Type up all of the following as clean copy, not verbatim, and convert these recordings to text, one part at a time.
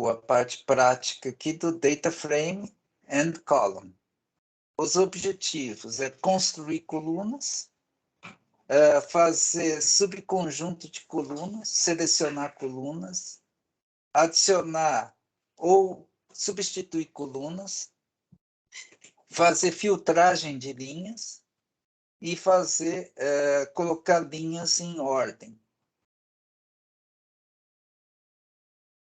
a parte prática aqui do Data Frame and Column. Os objetivos é construir colunas, fazer subconjunto de colunas, selecionar colunas, adicionar ou substituir colunas, fazer filtragem de linhas e colocar linhas em ordem.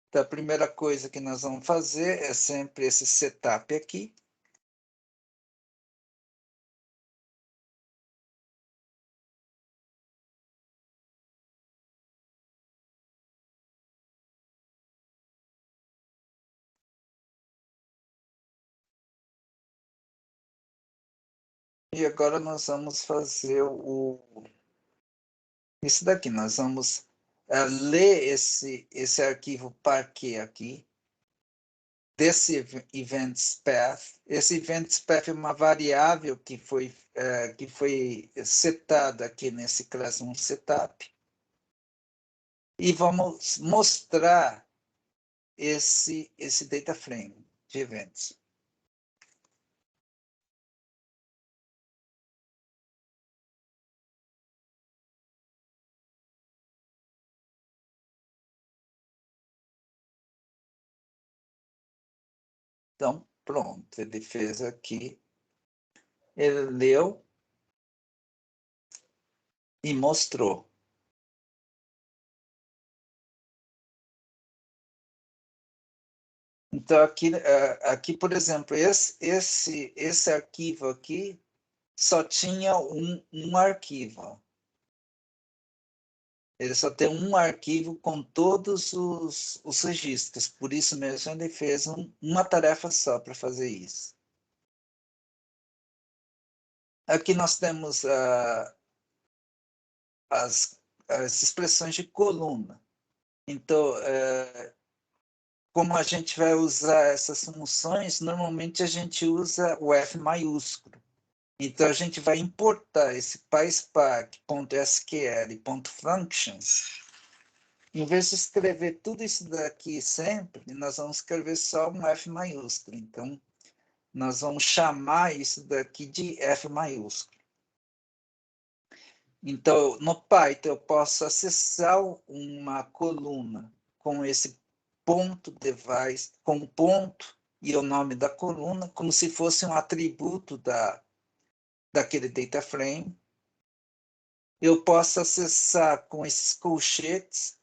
Então, a primeira coisa que nós vamos fazer é sempre esse setup aqui. E agora nós vamos fazer isso daqui. Nós vamos ler esse arquivo Parquet aqui, desse Events Path. Esse Events Path é uma variável que foi setada aqui nesse Classroom Setup. E vamos mostrar esse data frame de eventos. Então, pronto, ele fez aqui, ele leu e mostrou. Então, aqui por exemplo, esse arquivo aqui só tinha um arquivo. Ele só tem um arquivo com todos os registros. Por isso mesmo, ele fez uma tarefa só para fazer isso. Aqui nós temos as expressões de coluna. Então, como a gente vai usar essas funções, normalmente a gente usa o F maiúsculo. Então, a gente vai importar esse PySpark.sql.functions. Em vez de escrever tudo isso daqui sempre, nós vamos escrever só um F maiúsculo. Então, nós vamos chamar isso daqui de F maiúsculo. Então, no Python, eu posso acessar uma coluna com esse ponto device, com ponto e o nome da coluna, como se fosse um atributo daquele data frame. Eu posso acessar com esses colchetes,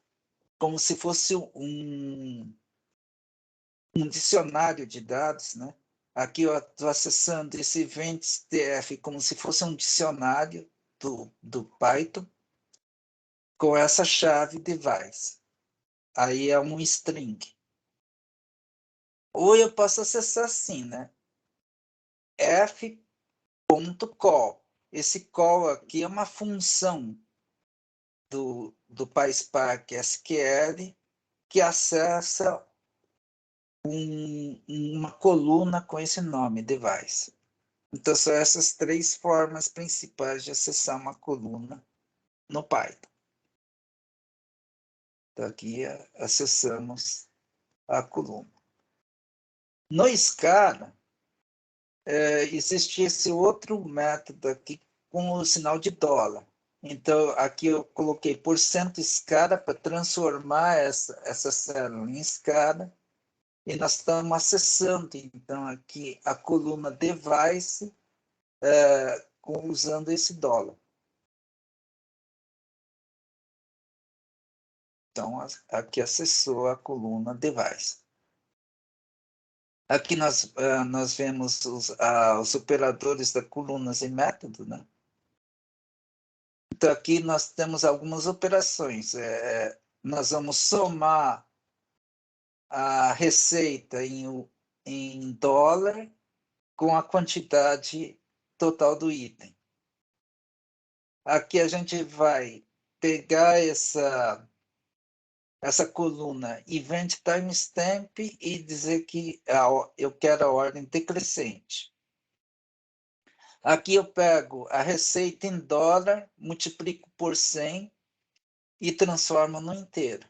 como se fosse um dicionário de dados, né? Aqui eu estou acessando esse events.tf como se fosse um dicionário do Python com essa chave device. Aí é um string. Ou eu posso acessar assim, né? f.call. Esse call aqui é uma função do PySpark SQL que acessa uma coluna com esse nome, device. Então, são essas três formas principais de acessar uma coluna no Python. Então, aqui acessamos a coluna. No Scala, existe esse outro método aqui com o sinal de dólar. Então, aqui eu coloquei porcento Scala para transformar essa célula em Scala. E nós estamos acessando, então, aqui a coluna device usando esse dólar. Então, aqui acessou a coluna device. Aqui nós vemos os operadores da colunas e método, né? Então, aqui nós temos algumas operações. Nós vamos somar a receita em dólar com a quantidade total do item. Aqui a gente vai pegar essa coluna Event Timestamp e dizer que eu quero a ordem decrescente. Aqui eu pego a receita em dólar, multiplico por 100 e transformo no inteiro.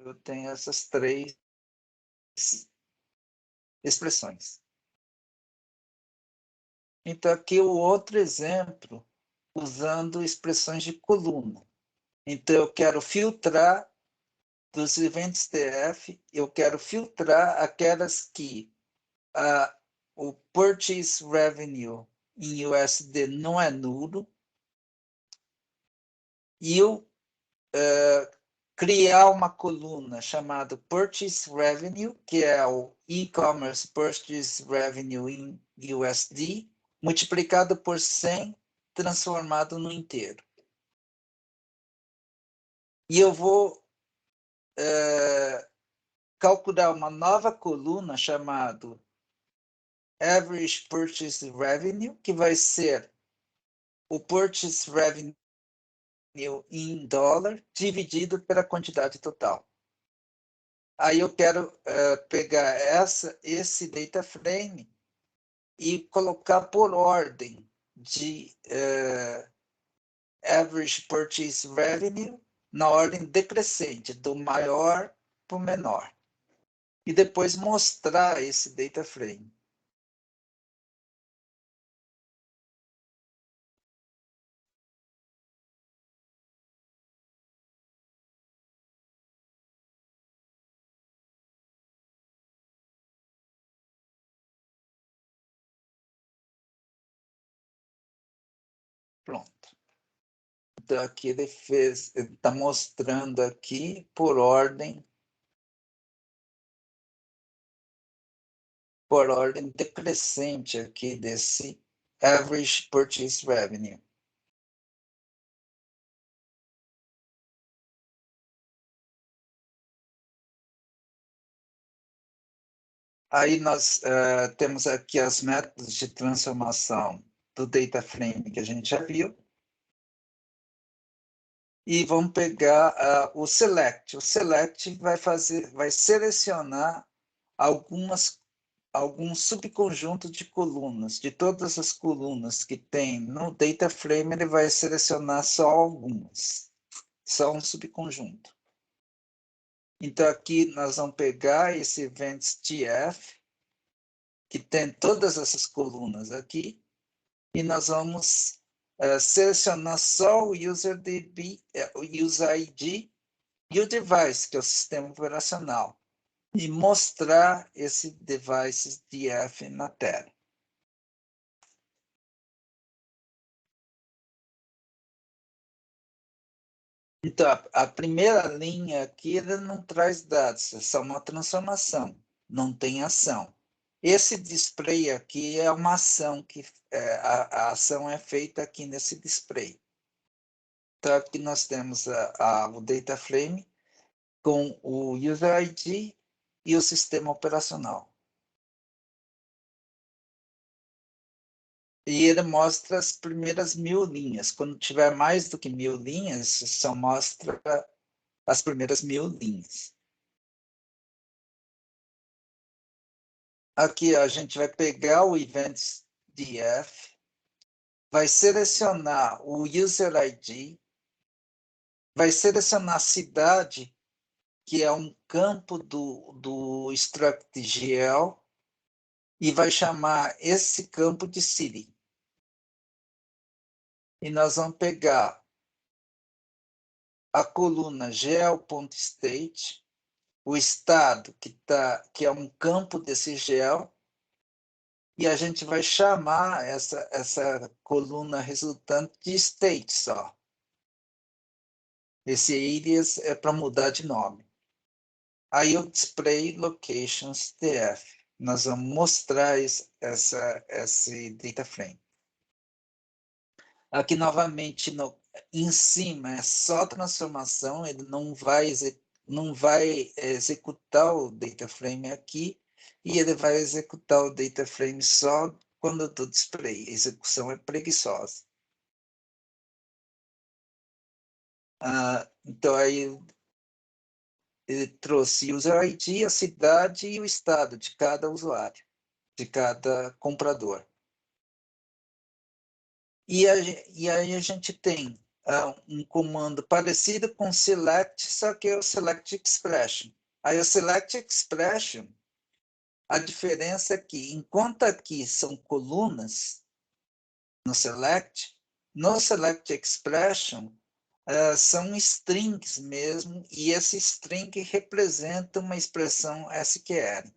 eu tenho essas três expressões. Então, aqui o outro exemplo, usando expressões de coluna. Então, eu quero filtrar dos eventos TF, eu quero filtrar aquelas que o purchase revenue em USD não é nulo, e eu criar uma coluna chamada Purchase Revenue, que é o e-commerce Purchase Revenue em USD, multiplicado por 100, transformado no inteiro. E eu vou calcular uma nova coluna chamada Average Purchase Revenue, que vai ser o Purchase Revenue em dólar dividido pela quantidade total. Aí eu quero pegar esse data frame e colocar por ordem de Average Purchase Revenue na ordem decrescente, do maior para o menor. E depois mostrar esse data frame. Pronto. Então, aqui ele está mostrando aqui por ordem decrescente aqui desse Average Purchase Revenue. Aí nós temos aqui as métodos de transformação do data frame que a gente já viu. E vamos pegar o select. O select vai selecionar alguns subconjuntos de colunas. De todas as colunas que tem no data frame, ele vai selecionar só algumas. Só um subconjunto. Então, aqui nós vamos pegar esse events TF, que tem todas essas colunas aqui, e nós vamos selecionar só o user ID e o device, que é o sistema operacional, e mostrar esse device DF na tela. Então, a primeira linha aqui ele não traz dados, é só uma transformação, não tem ação. Esse display aqui é uma ação, que a ação é feita aqui nesse display. Então, aqui nós temos o data frame com o user ID e o sistema operacional. E ele mostra as primeiras 1000 linhas. Quando tiver mais do que 1000 linhas, só mostra as primeiras 1000 linhas. Aqui a gente vai pegar o Events DF, vai selecionar o User ID, vai selecionar a cidade, que é um campo do StructGL, e vai chamar esse campo de City. E nós vamos pegar a coluna gel.state, o estado, que é um campo desse gel, e a gente vai chamar essa coluna resultante de state só. Esse alias é para mudar de nome. Aí o display locations TF. Nós vamos mostrar esse data frame. Aqui novamente em cima é só transformação, ele não vai executar o data frame aqui, e ele vai executar o data frame só quando do display. A execução é preguiçosa. Então, aí ele trouxe user ID, a cidade e o estado de cada usuário, de cada comprador. E aí a gente tem um comando parecido com select, só que é o select expression. Aí o select expression, a diferença é que, enquanto aqui são colunas no select expression, são strings mesmo, e esse string representa uma expressão SQL.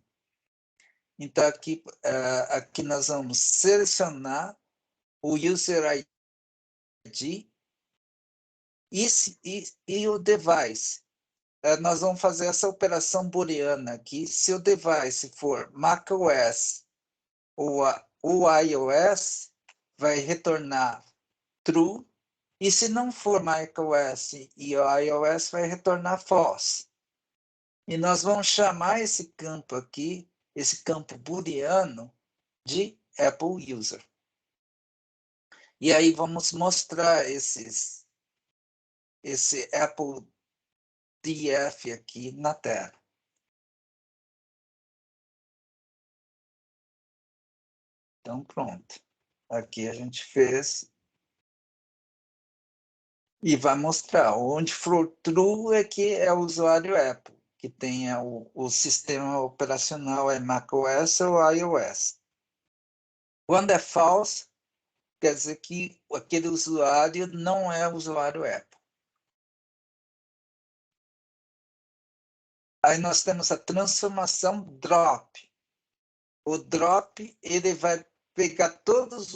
Então, aqui nós vamos selecionar o user ID e o device. Nós vamos fazer essa operação booleana aqui. Se o device for macOS ou iOS, vai retornar true. E se não for macOS e iOS, vai retornar false. E nós vamos chamar esse campo aqui, esse campo booleano, de Apple User. E aí vamos mostrar esse Apple DF aqui na tela. Então, pronto. Aqui a gente fez. E vai mostrar onde for true é que é o usuário Apple, que tenha o sistema operacional é macOS ou iOS. Quando é false, quer dizer que aquele usuário não é usuário Apple. Aí nós temos a transformação drop. O drop, ele vai pegar todas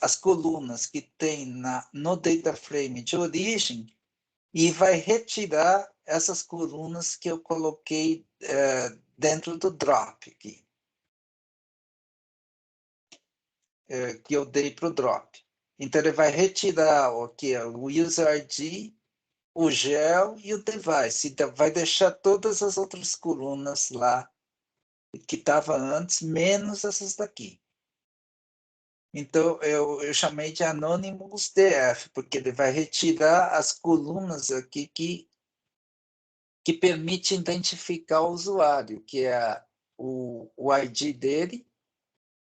as colunas que tem no data frame de origem e vai retirar essas colunas que eu coloquei dentro do drop aqui. Que eu dei para o drop. Então, ele vai retirar o user ID, o gel e o device. Então, vai deixar todas as outras colunas lá que estavam antes, menos essas daqui. Então, eu chamei de Anonymous DF, porque ele vai retirar as colunas aqui que permite identificar o usuário, que é o ID dele,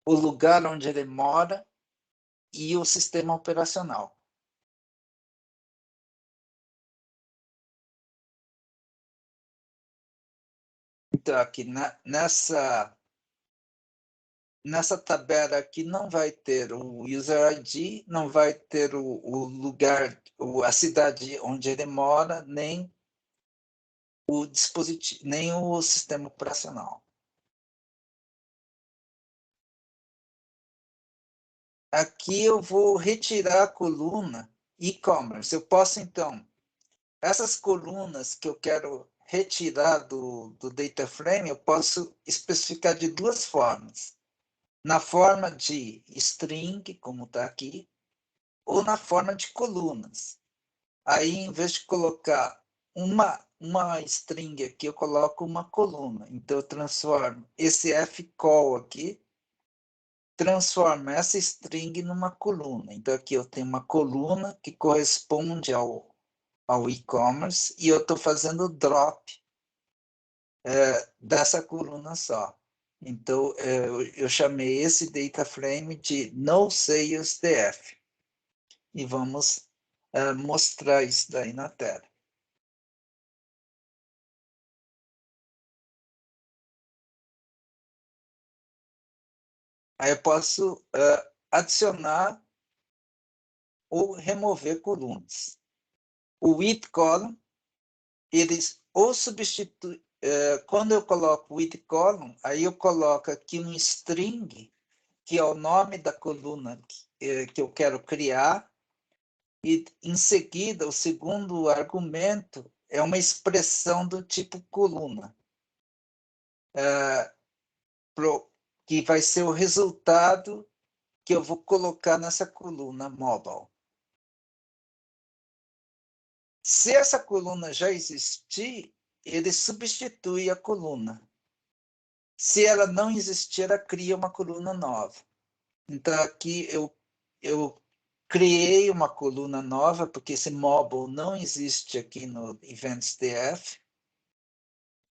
o lugar onde ele mora e o sistema operacional. Então, aqui nessa tabela aqui não vai ter o user ID, não vai ter o lugar, a cidade onde ele mora, nem o dispositivo, nem o sistema operacional. Aqui eu vou retirar a coluna e-commerce. Eu posso, então, essas colunas que eu quero retirar do data frame, eu posso especificar de duas formas. Na forma de string, como está aqui, ou na forma de colunas. Aí, em vez de colocar uma string aqui, eu coloco uma coluna. Então, eu transformo esse fcall aqui, transforma essa string numa coluna. Então, aqui eu tenho uma coluna que corresponde ao e-commerce e eu estou fazendo drop dessa coluna só. Então, eu chamei esse data frame de NoSalesDF. E vamos mostrar isso daí na tela. Aí eu posso adicionar ou remover colunas. O with column, eles ou substitui, quando eu coloco with column, aí eu coloco aqui um string, que é o nome da coluna que eu quero criar, e em seguida, o segundo argumento é uma expressão do tipo coluna, que vai ser o resultado que eu vou colocar nessa coluna mobile. Se essa coluna já existir, ele substitui a coluna. Se ela não existir, ela cria uma coluna nova. Então, aqui eu criei uma coluna nova, porque esse mobile não existe aqui no EventsDF,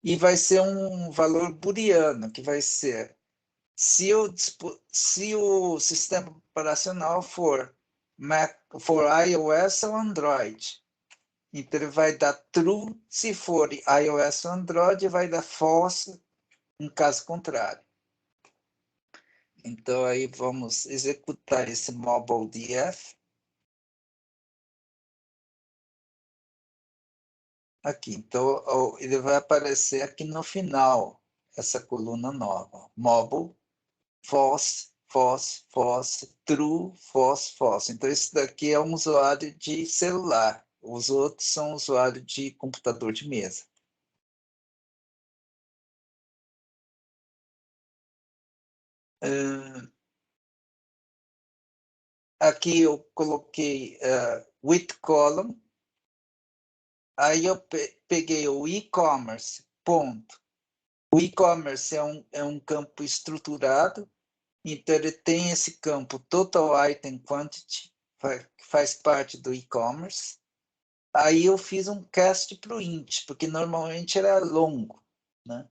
e vai ser um valor booleano, que vai ser se o sistema operacional for for iOS ou Android. Então, ele vai dar true se for iOS ou Android, vai dar false em caso contrário. Então, aí vamos executar esse MobileDF. Aqui, então, ele vai aparecer aqui no final, essa coluna nova. Mobile, false, false, false, true, false, false. Então, esse daqui é um usuário de celular. Os outros são usuários de computador de mesa. Aqui eu coloquei with column. Aí eu peguei o e-commerce, ponto. O e-commerce é um campo estruturado, então ele tem esse campo total item quantity, que faz parte do e-commerce. Aí eu fiz um cast para o int, porque normalmente ele é longo, né?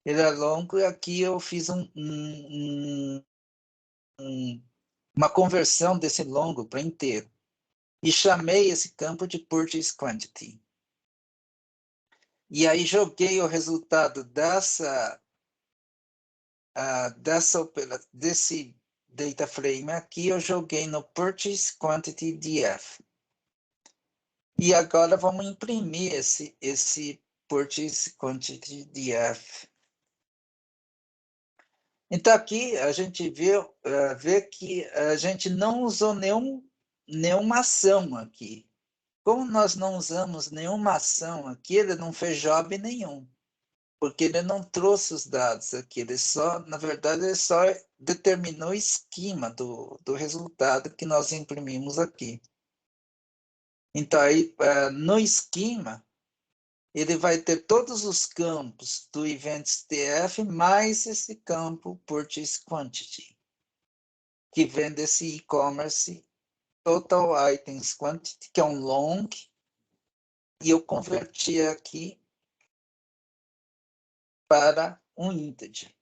Ele é longo e aqui eu fiz uma conversão desse longo para inteiro. E chamei esse campo de purchase quantity. E aí joguei o resultado desse data frame aqui, eu joguei no purchase quantity df. E agora vamos imprimir esse purchase quantity df. Então aqui a gente vê que a gente não usou nenhuma ação aqui. Como nós não usamos nenhuma ação aqui, ele não fez job nenhum. Porque ele não trouxe os dados aqui, na verdade, ele só determinou o esquema do resultado que nós imprimimos aqui. Então, aí, no esquema, ele vai ter todos os campos do EventsDF mais esse campo Purchase Quantity, que vem desse e-commerce Total Items Quantity, que é um long, e eu converti aqui para um integer.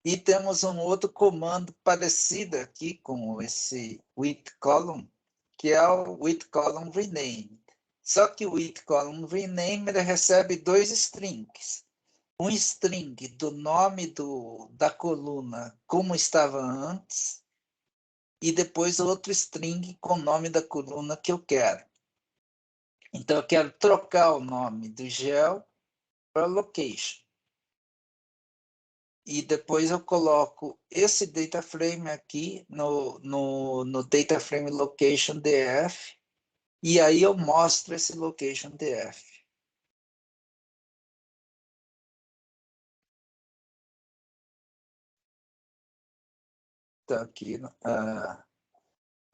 E temos um outro comando parecido aqui com esse with column, que é o with column rename. Só que o with column rename ele recebe dois strings. Um string do nome da coluna como estava antes, e depois outro string com o nome da coluna que eu quero. Então, eu quero trocar o nome do gel para location. E depois eu coloco esse data frame aqui no data frame location df, e aí eu mostro esse location df. Então aqui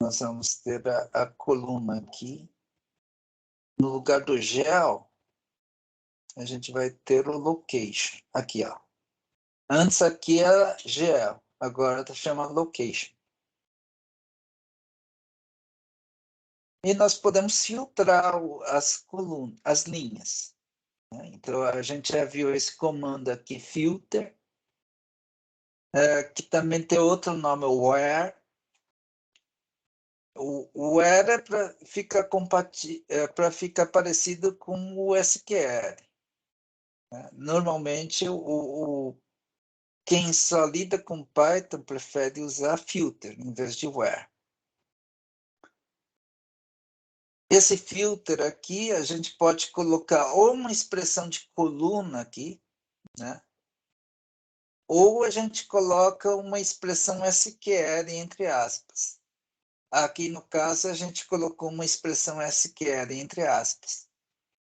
nós vamos ter a coluna aqui. No lugar do gel, a gente vai ter o location. Aqui, ó. Antes aqui era gel, agora está chamando location. E nós podemos filtrar as colunas, as linhas. Então, a gente já viu esse comando aqui, filter, que também tem outro nome, where. O where é para ficar parecido com o SQL. Normalmente, quem só lida com Python prefere usar filter em vez de where. Esse filter aqui, a gente pode colocar ou uma expressão de coluna aqui, né? Ou a gente coloca uma expressão SQL entre aspas. Aqui, no caso, a gente colocou uma expressão SQL entre aspas.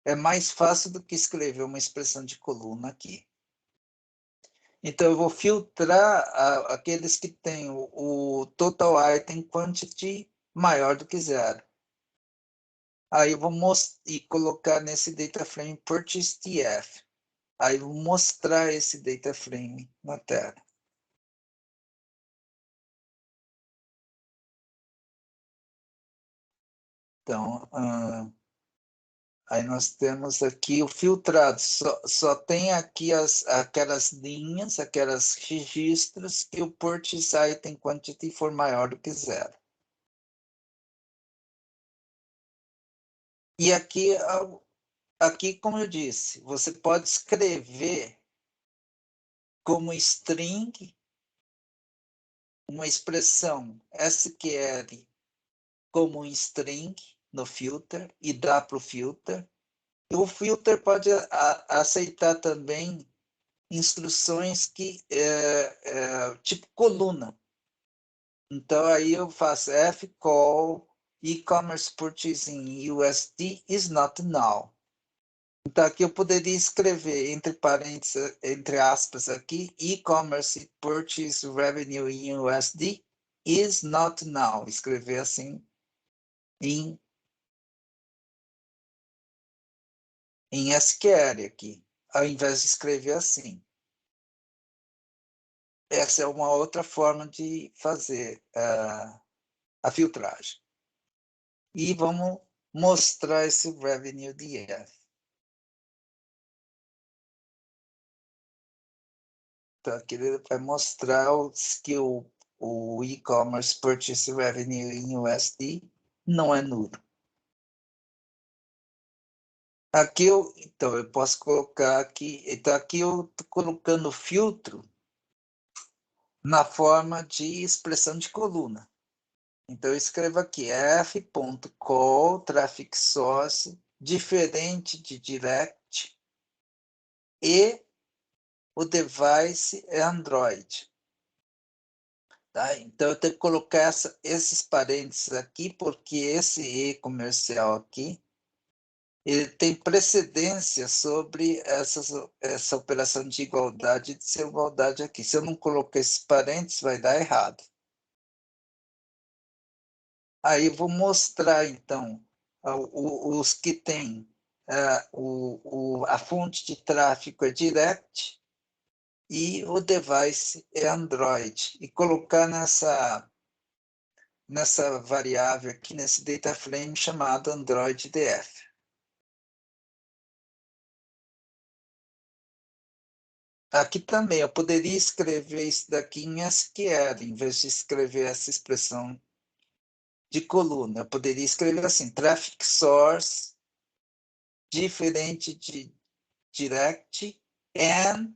É mais fácil do que escrever uma expressão de coluna aqui. Então, eu vou filtrar aqueles que têm o total item quantity maior do que zero. Aí eu vou colocar nesse data frame purchase TF. Aí eu vou mostrar esse data frame na tela. Então, Aí nós temos aqui o filtrado. Só tem aqui aquelas linhas, aquelas registros que o port item quantity for maior do que zero. E aqui, como eu disse, você pode escrever como string uma expressão SQL como um string no filter e dá para o filter. O filter pode aceitar também instruções que tipo coluna. Então aí eu faço fcall e-commerce purchasing USD is not null. Então aqui eu poderia escrever entre parênteses, entre aspas aqui, e-commerce purchase revenue in USD is not null. Escrever assim em SQL aqui, ao invés de escrever assim. Essa é uma outra forma de fazer a filtragem. E vamos mostrar esse revenue DF. Então, aqui ele vai mostrar que o e-commerce purchase revenue em USD não é nulo. Aqui então, eu posso colocar aqui. Então, aqui eu estou colocando filtro na forma de expressão de coluna. Então, eu escrevo aqui f.call traffic source diferente de direct e o device é Android. Tá? Então, eu tenho que colocar esses parênteses aqui, porque esse E comercial aqui, ele tem precedência sobre essa operação de igualdade e desigualdade aqui. Se eu não colocar esses parênteses, vai dar errado. Aí eu vou mostrar, então, os que têm a fonte de tráfego é direct e o device é Android. E colocar nessa variável aqui, nesse data frame chamado AndroidDF. Aqui também, eu poderia escrever isso daqui em SQL, em vez de escrever essa expressão de coluna. Eu poderia escrever assim, traffic source diferente de direct and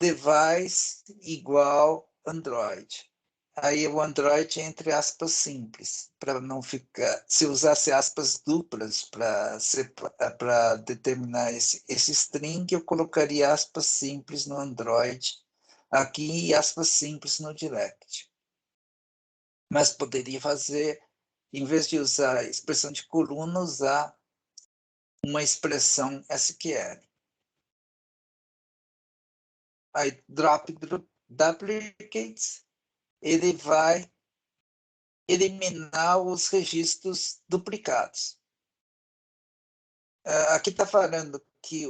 device igual Android. Aí o Android entre aspas simples, para não ficar. Se usasse aspas duplas para determinar esse string, eu colocaria aspas simples no Android aqui e aspas simples no direct. Mas poderia fazer, em vez de usar a expressão de coluna, usar uma expressão SQL. Aí drop duplicates, ele vai eliminar os registros duplicados. Aqui está falando que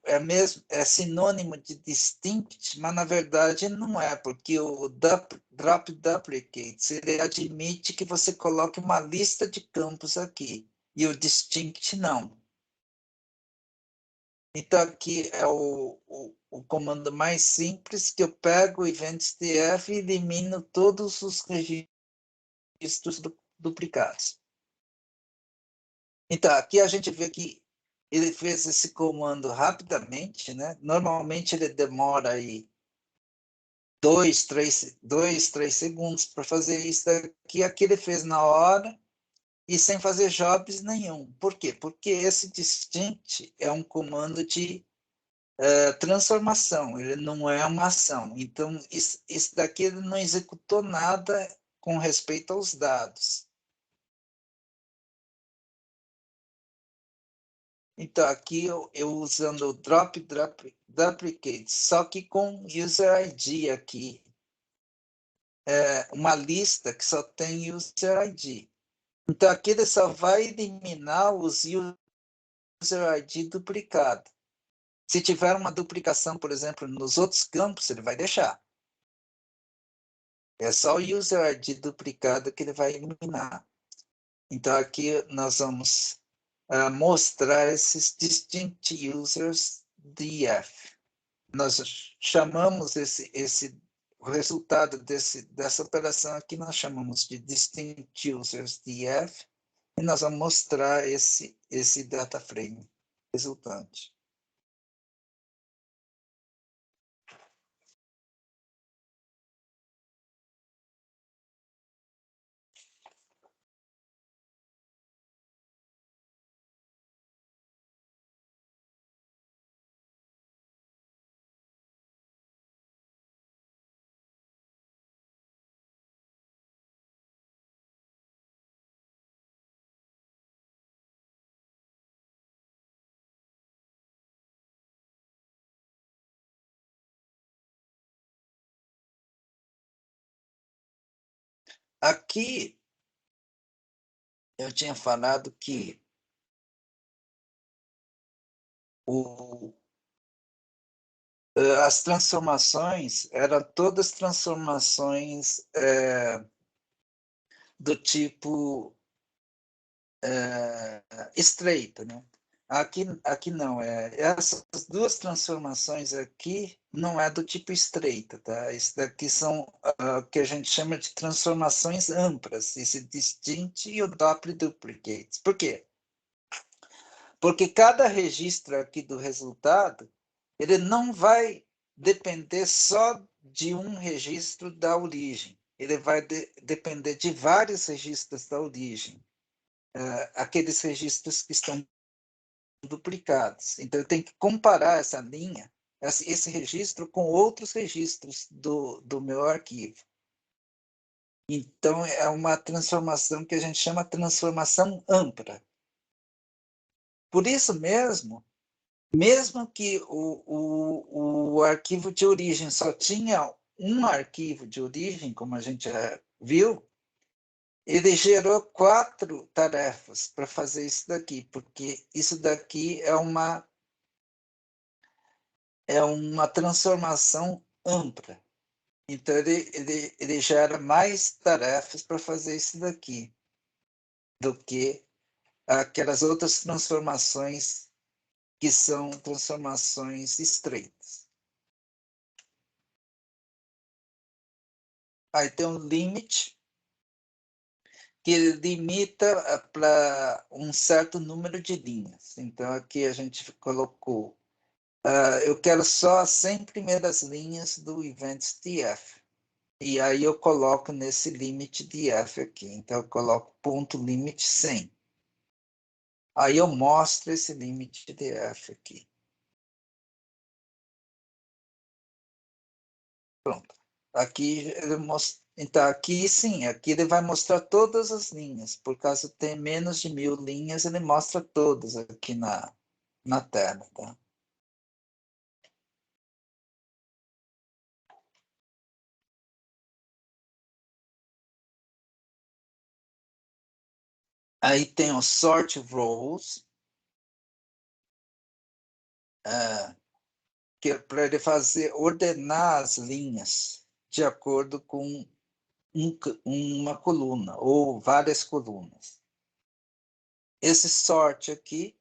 é sinônimo de distinct, mas na verdade não é, porque o drop duplicates ele admite que você coloque uma lista de campos aqui, e o distinct não. Então aqui é o comando mais simples, que eu pego o eventsdf e elimino todos os registros duplicados. Então, aqui a gente vê que ele fez esse comando rapidamente, né? Normalmente ele demora aí 2, 3 segundos para fazer isso daqui. Aqui ele fez na hora e sem fazer jobs nenhum. Por quê? Porque esse distinct é um comando de transformação, ele não é uma ação. Então, isso daqui ele não executou nada com respeito aos dados. Então, aqui eu usando o duplicate, só que com user ID aqui. Uma lista que só tem user ID. Então, aqui ele só vai eliminar os user ID duplicado. Se tiver uma duplicação, por exemplo, nos outros campos, ele vai deixar. É só o user ID duplicado que ele vai eliminar. Então, aqui nós vamos mostrar esses distinct users de F. Nós chamamos o resultado dessa operação aqui, nós chamamos de distinct users de F, e nós vamos mostrar esse data frame resultante. Aqui eu tinha falado que as transformações eram todas transformações do tipo estreita, né? Aqui não, essas duas transformações aqui não é do tipo estreita, tá? Isso daqui são o que a gente chama de transformações amplas, esse distinct e o Doppler duplicates. Por quê? Porque cada registro aqui do resultado, ele não vai depender só de um registro da origem, ele vai depender de vários registros da origem, aqueles registros que estão duplicados. Então, eu tenho que comparar essa linha, esse registro, com outros registros do meu arquivo. Então, é uma transformação que a gente chama transformação ampla. Por isso mesmo que o arquivo de origem só tinha um arquivo de origem, como a gente já viu, ele gerou 4 tarefas para fazer isso daqui, porque isso daqui é uma transformação ampla. Então, ele gera mais tarefas para fazer isso daqui do que aquelas outras transformações que são transformações estreitas. Aí tem um limite que limita para um certo número de linhas. Então, aqui a gente colocou, eu quero só as 100 primeiras linhas do events.df. E aí eu coloco nesse limite de f aqui. Então, eu coloco ponto limite 100. Aí eu mostro esse limite de f aqui. Pronto. Aqui ele mostra. Então, aqui sim, aqui ele vai mostrar todas as linhas. Por causa de ter menos de 1000 linhas, ele mostra todas aqui na tela. Tá? Aí tem o sort rows, que é para ele ordenar as linhas de acordo com uma coluna ou várias colunas. Esse sort aqui,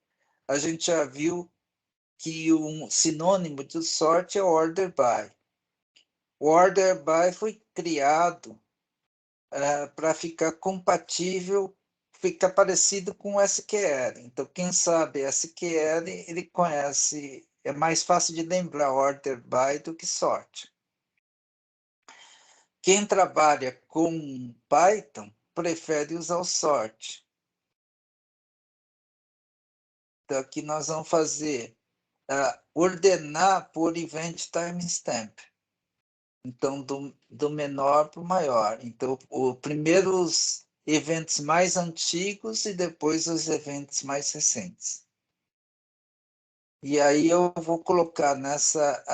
a gente já viu que um sinônimo de sort é order by. O order by foi criado para ficar compatível, ficar parecido com o SQL. Então, quem sabe SQL, ele conhece, é mais fácil de lembrar order by do que sort. Quem trabalha com Python prefere usar o sort. Então, aqui nós vamos fazer ordenar por event timestamp. Então, do menor para o maior. Então, primeiro os eventos mais antigos e depois os eventos mais recentes. E aí eu vou colocar nessa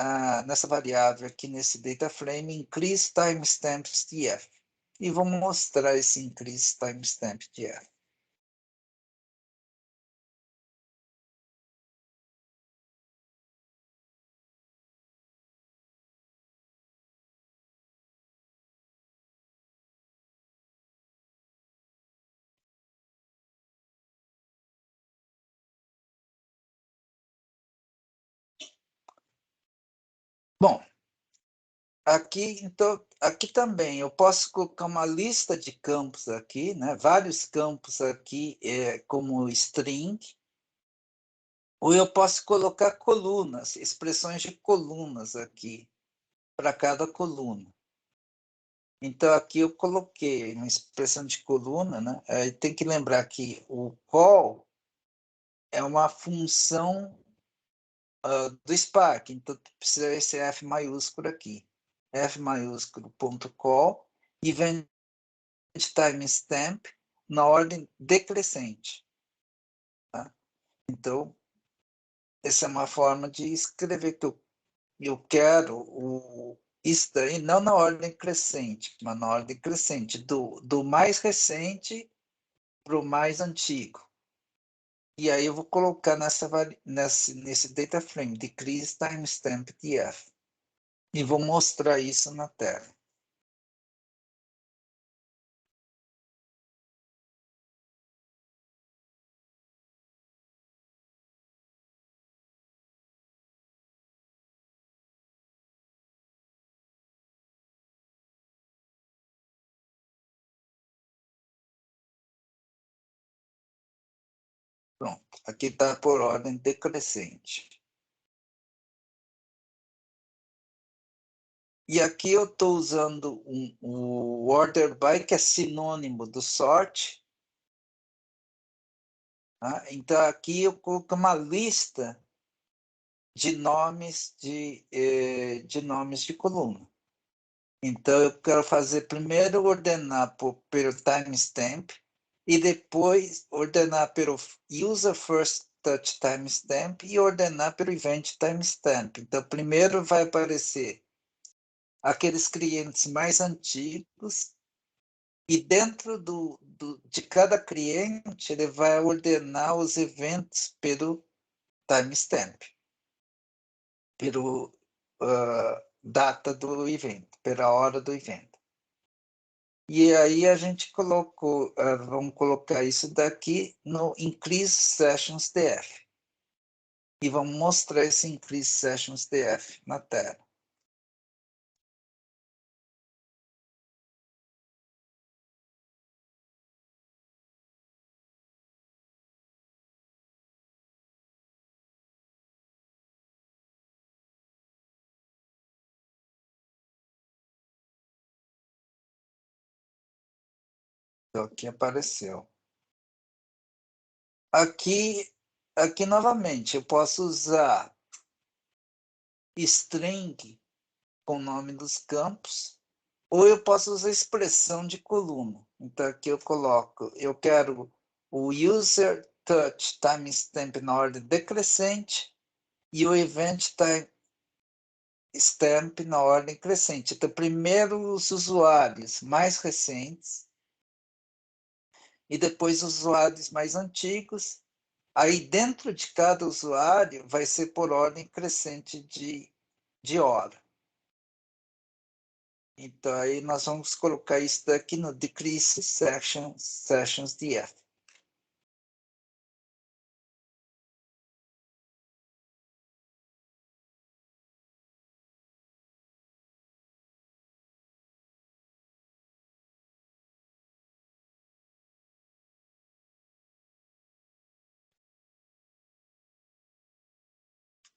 variável aqui, nesse data frame, increase timestamps de f. E vou mostrar esse increase timestamp de f. Bom, aqui, então, aqui também eu posso colocar uma lista de campos aqui, né? Vários campos aqui como string, ou eu posso colocar colunas, expressões de colunas aqui para cada coluna. Então aqui eu coloquei uma expressão de coluna, né? Aí tem que lembrar que o call é uma função do Spark, então precisa esse F maiúsculo aqui. F maiúsculo ponto call e vem de timestamp na ordem decrescente. Tá? Então, essa é uma forma de escrever que eu quero isso daí não na ordem crescente, mas na ordem crescente, do mais recente para o mais antigo. E aí eu vou colocar nesse data frame, decrease timestamp df. E vou mostrar isso na tela. Pronto, aqui está por ordem decrescente. E aqui eu estou usando o order by, que é sinônimo do sort. Tá? Então, aqui eu coloco uma lista de nomes de nomes de coluna. Então, eu quero fazer primeiro ordenar pelo timestamp e depois ordenar pelo user first touch timestamp e ordenar pelo event timestamp. Então, primeiro vai aparecer aqueles clientes mais antigos e dentro de cada cliente ele vai ordenar os eventos pelo timestamp, pelo data do evento, pela hora do evento. E aí a gente colocou, vamos colocar isso daqui no Increase Sessions DF. E vamos mostrar esse Increase Sessions DF na tela. Então, aqui apareceu. Aqui novamente, eu posso usar string com o nome dos campos, ou eu posso usar expressão de coluna. Então, aqui eu coloco, eu quero o user touch timestamp na ordem decrescente e o event timestamp na ordem crescente. Então, primeiro os usuários mais recentes e depois os usuários mais antigos. Aí, dentro de cada usuário, vai ser por ordem crescente de hora. Então, aí nós vamos colocar isso daqui no decrease sessions df.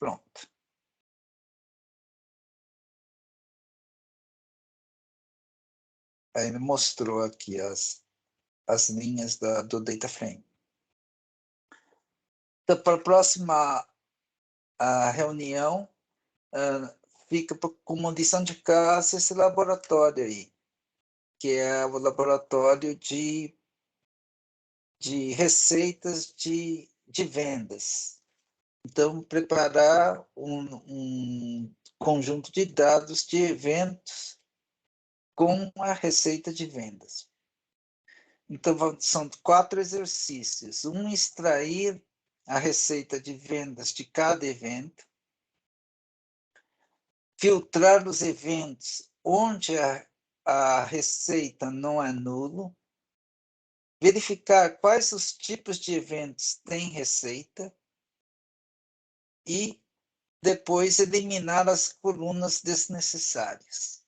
Pronto. Aí ele mostrou aqui as linhas do data frame. Então, para a próxima reunião, fica como lição de casa esse laboratório aí, que é o laboratório de receitas de vendas. Então, preparar um conjunto de dados de eventos com a receita de vendas. Então, são 4 exercícios. Extrair a receita de vendas de cada evento. Filtrar os eventos onde a receita não é nulo. Verificar quais os tipos de eventos têm receita. E depois eliminar as colunas desnecessárias.